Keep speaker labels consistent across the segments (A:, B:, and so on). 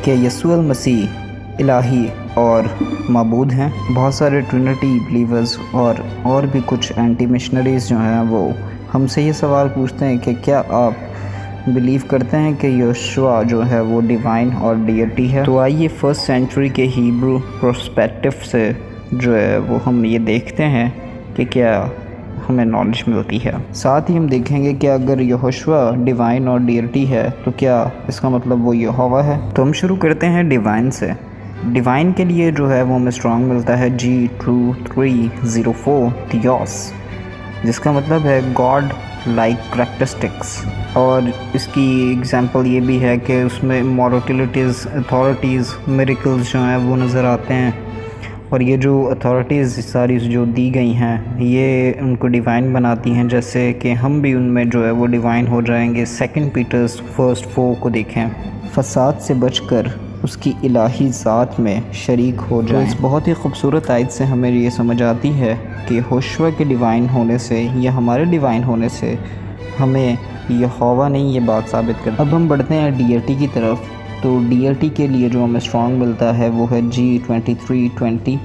A: कि यीशु मसीह इलाही और माबूद हैं। बहुत सारे ट्रिनिटी बिलीवर्स और भी कुछ एंटी मिशनरीज़ जो हैं वो हमसे ये सवाल पूछते हैं कि क्या आप बिलीव करते हैं कि यीशु जो है वो डिवाइन और डियटी है। तो आइए फर्स्ट सेंचुरी के हिब्रू पर्सपेक्टिव से जो है वो हम ये देखते हैं कि क्या हमें नॉलेज मिलती है। साथ ही हम देखेंगे कि अगर यहोशू डिवाइन और डियटी है तो क्या इसका मतलब वो यहोवा है। तो हम शुरू करते हैं डिवाइन से। डिवाइन के लिए जो है वो हमें स्ट्रॉन्ग मिलता है G2304 थियोस, जिसका मतलब है गॉड लाइक करैक्टरिस्टिक्स। और इसकी एग्जांपल ये भी है कि उसमें मॉरलिटीज़, अथॉरिटीज़, मिरेकल्स जो हैं वो नज़र आते हैं। और ये जो अथॉरिटीज़ सारी जो दी गई हैं ये उनको डिवाइन बनाती हैं, जैसे कि हम भी उनमें जो है वो डिवाइन हो जाएंगे। 2 पीटर्स 1:4 को देखें, फसाद से बचकर उसकी इलाही ज़ात में शरीक हो जाएं। तो इस बहुत ही खूबसूरत आयत से हमें ये समझ आती है कि यहोशू के डिवाइन होने से या हमारे डिवाइन होने से हमें यहोवा नहीं ये बात साबित करता। अब हम बढ़ते हैं डीएटी की तरफ। तो डीएटी के लिए जो हमें स्ट्रॉन्ग मिलता है वो है G2320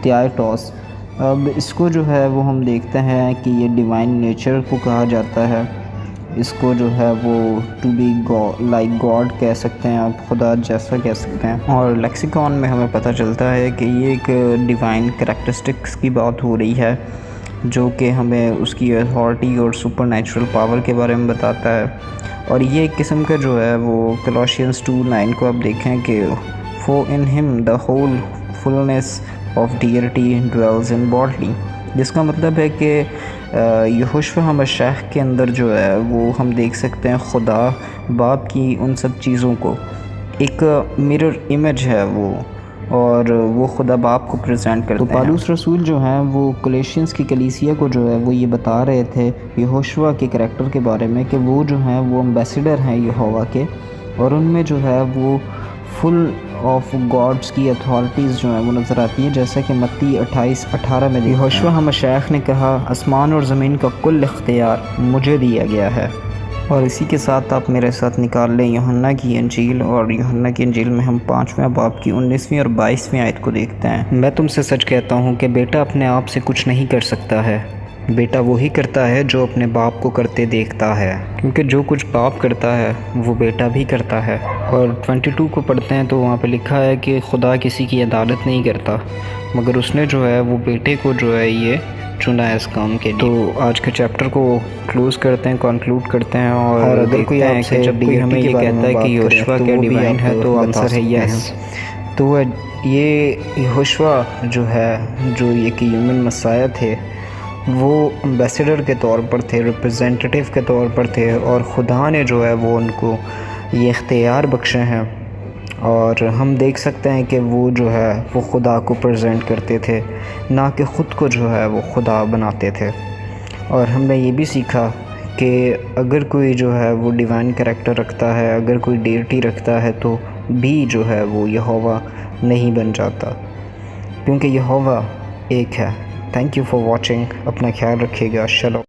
A: थियोस। अब इसको जो है वो हम देखते हैं कि ये डिवाइन नेचर को कहा जाता है। इसको जो है वो टू बी लाइक गॉड कह सकते हैं, आप खुदा जैसा कह सकते हैं। और लेक्सिकॉन में हमें पता चलता है कि ये एक डिवाइन करैक्टरिस्टिक्स की बात हो रही है जो कि हमें उसकी अथॉरिटी और सुपरनैचुरल पावर के बारे में बताता है। और ये एक किस्म का जो है वो कोलोसियंस 2:9 को आप देखें कि for in him the whole fullness of डियरिटी ड्वेल्स इन बॉडली, जिसका मतलब है कि यहोशू मसीह के अंदर जो है वो हम देख सकते हैं खुदा बाप की उन सब चीज़ों को, एक मिरर इमेज है वो, और वो खुदा बाप को प्रेजेंट करते हैं। तो पालूस रसूल जो हैं वो कोलोसियंस की कलीसिया को जो है वो ये बता रहे थे यहोशू के करैक्टर के बारे में कि वो जो हैं वो एम्बेसडर हैं यहोवा के, और उनमें जो है वो फुल ऑफ गॉड्स की अथॉरिटीज़ जो हैं वो नज़र आती हैं, जैसा कि मत्ती 28:18 में यहोशू मसीह ने कहा, आसमान और ज़मीन का कुल इख्तियार मुझे दिया गया है। और इसी के साथ आप मेरे साथ निकाल लें यूहन्ना की इंजील, और यूहन्ना की इंजील में हम 5वें बाब की 19वीं और 22वीं आयत को देखते हैं। मैं तुमसे सच कहता हूँ कि बेटा अपने आप से कुछ नहीं कर सकता है, बेटा वही करता है जो अपने बाप को करते देखता है, क्योंकि जो कुछ बाप करता है वो बेटा भी करता है। और 22 को पढ़ते हैं तो वहाँ पे लिखा है कि खुदा किसी की अदालत नहीं करता, मगर उसने जो है वो बेटे को जो है ये चुना है इस काम के लिए। तो आज के चैप्टर को क्लोज़ करते हैं, कंक्लूड करते हैं। और अगर कोई आपसे जब भी हमें ये कहता है कि यहोशू क्या डिवाइन है तो आंसर है यस। तो ये यहोशू जो है, जो ये कि ह्यूमन मसाया थे, वो एम्बेसडर के तौर पर थे, रिप्रेजेंटेटिव के तौर पर थे, और खुदा ने जो है वो उनको ये इख्तियार बख्शे हैं। और हम देख सकते हैं कि वो जो है वो खुदा को प्रेजेंट करते थे, ना कि ख़ुद को जो है वो खुदा बनाते थे। और हमने ये भी सीखा कि अगर कोई जो है वो डिवाइन करैक्टर रखता है, अगर कोई डेटी रखता है तो भी जो है वो यहोवा नहीं बन जाता, क्योंकि यहोवा एक है। Thank you for watching. अपना ख्याल रखिएगा। चलो।